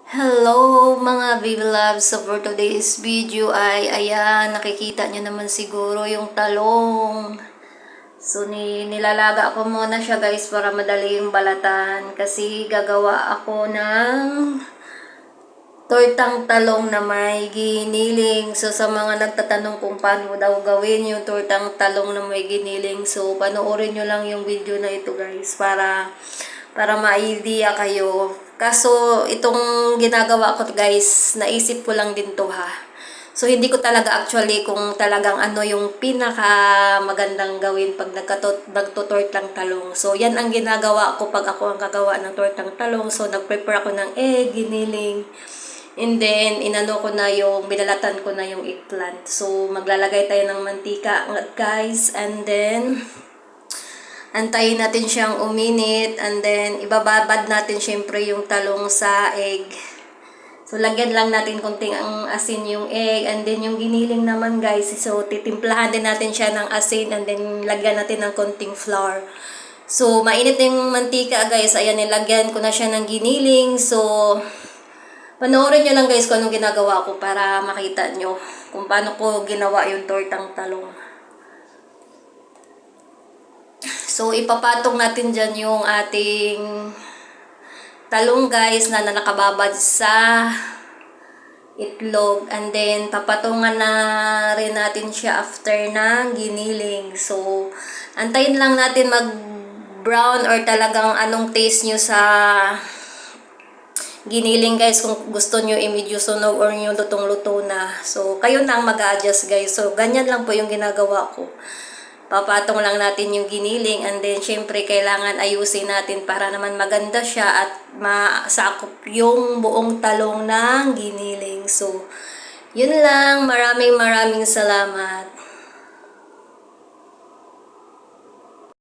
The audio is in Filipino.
Hello mga baby loves! So for today's video ay ayan, nakikita nyo naman siguro yung talong. So nilalaga ko muna siya guys para madali yung balatan kasi gagawa ako ng tortang talong na may giniling. So sa mga nagtatanong kung paano daw gawin yung tortang talong na may giniling, so panoorin nyo lang yung video na ito guys para ma-idea kayo. Kaso, itong ginagawa ko guys, naisip ko lang din to ha. So, hindi ko talaga actually kung talagang ano yung pinaka magandang gawin pag nagtutortang talong. So, yan ang ginagawa ko pag ako ang gagawa ng tortang talong. So, nag-prepare ako ng egg, giniling. And then, inano ko na yung, binalatan ko na yung eggplant. So, maglalagay tayo ng mantika guys. And then, antayin natin siyang uminit and then ibababad natin syempre yung talong sa egg. So lagyan lang natin konting ang asin yung egg and then yung giniling naman guys. So titimplahan din natin siya ng asin and then lagyan natin ng konting flour. So mainit na yung mantika guys. Ayan, nilagyan ko na siya ng giniling. So panoorin nyo lang guys kung anong ginagawa ko para makita nyo kung paano ko ginawa yung tortang talong. So, ipapatong natin dyan yung ating talong guys na nakababad sa itlog. And then, papatungan na rin natin siya after ng giniling. So, antayin lang natin mag-brown or talagang anong taste nyo sa giniling guys. Kung gusto nyo i-medyo sunog or yung lutong-luto na. So, kayo na ang mag-adjust guys. So, ganyan lang po yung ginagawa ko. Papatong lang natin yung giniling and then syempre kailangan ayusin natin para naman maganda siya at masakop yung buong talong ng giniling. So, yun lang. Maraming salamat.